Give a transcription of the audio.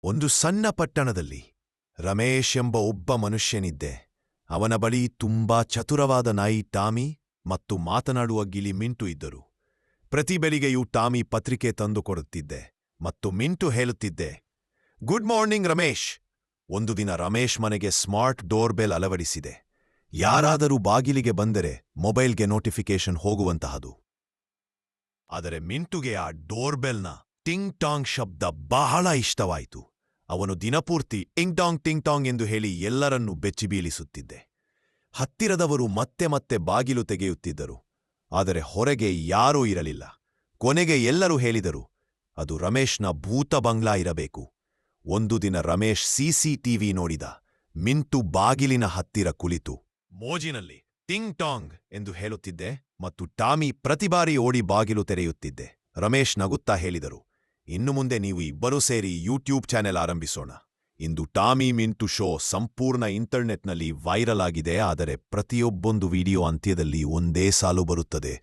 ಒಂದು ಸಣ್ಣ ಪಟ್ಟಣದಲ್ಲಿ ರಮೇಶ್ ಎಂಬ ಒಬ್ಬ ಮನುಷ್ಯನಿದ್ದೆ. ಅವನ ಬಳಿ ತುಂಬಾ ಚತುರವಾದ ನಾಯಿ ಟಾಮಿ ಮತ್ತು ಮಾತನಾಡುವ ಗಿಳಿ ಮಿಂಟು ಇದ್ದರು. ಪ್ರತಿ ಬೆಳಿಗ್ಗೆಯೂ ಟಾಮಿ ಪತ್ರಿಕೆ ತಂದುಕೊಡುತ್ತಿದ್ದೆ ಮತ್ತು ಮಿಂಟು ಹೇಳುತ್ತಿದ್ದೆ, ಗುಡ್ ಮಾರ್ನಿಂಗ್ ರಮೇಶ್. ಒಂದು ದಿನ ರಮೇಶ್ ಮನೆಗೆ ಸ್ಮಾರ್ಟ್ ಡೋರ್ ಬೆಲ್ ಅಳವಡಿಸಿದೆ. ಯಾರಾದರೂ ಬಾಗಿಲಿಗೆ ಬಂದರೆ ಮೊಬೈಲ್ಗೆ ನೋಟಿಫಿಕೇಶನ್ ಹೋಗುವಂತಹದು. ಆದರೆ ಮಿಂಟುಗೆ ಆ ಡೋರ್ ಬೆಲ್ನ ಟಿಂಗ್ ಟಾಂಗ್ ಶಬ್ದ ಬಹಳ ಇಷ್ಟವಾಯಿತು. ಅವನು ದಿನಪೂರ್ತಿ ಟಿಂಗ್ ಟಾಂಗ್ ಎಂದು ಹೇಳಿ ಎಲ್ಲರನ್ನೂ ಬೆಚ್ಚಿಬೀಳಿಸುತ್ತಿದ್ದೆ. ಹತ್ತಿರದವರು ಮತ್ತೆ ಮತ್ತೆ ಬಾಗಿಲು ತೆಗೆಯುತ್ತಿದ್ದರು, ಆದರೆ ಹೊರಗೆ ಯಾರೂ ಇರಲಿಲ್ಲ. ಕೊನೆಗೆ ಎಲ್ಲರೂ ಹೇಳಿದರು, ಅದು ರಮೇಶ್ನ ಭೂತ ಬಂಗ್ಲಾ ಇರಬೇಕು. ಒಂದು ದಿನ ರಮೇಶ್ ಸಿಸಿಟಿವಿ ನೋಡಿದ. ಮಿಂಟು ಬಾಗಿಲಿನ ಹತ್ತಿರ ಕುಳಿತು ಮೋಜಿನಲ್ಲಿ ಟಿಂಗ್ ಟಾಂಗ್ ಎಂದು ಹೇಳುತ್ತಿದ್ದೆ ಮತ್ತು ಟಾಮಿ ಪ್ರತಿ ಬಾರಿ ಓಡಿ ಬಾಗಿಲು ತೆರೆಯುತ್ತಿದ್ದೆ. ರಮೇಶ್ ನಗುತ್ತಾ ಹೇಳಿದರು, ಇನ್ನು ಮುಂದೆ ನೀವು ಇಬ್ಬರೂ ಸೇರಿ ಯೂಟ್ಯೂಬ್ ಚಾನೆಲ್ ಆರಂಭಿಸೋಣ. ಇಂದು ಟಾಮಿ ಮಿಂಟು ಶೋ ಸಂಪೂರ್ಣ ಇಂಟರ್ನೆಟ್ನಲ್ಲಿ ವೈರಲ್ ಆಗಿದೆ. ಆದರೆ ಪ್ರತಿಯೊಬ್ಬೊಂದು ವಿಡಿಯೋ ಅಂತ್ಯದಲ್ಲಿ ಒಂದೇ ಸಾಲು ಬರುತ್ತದೆ,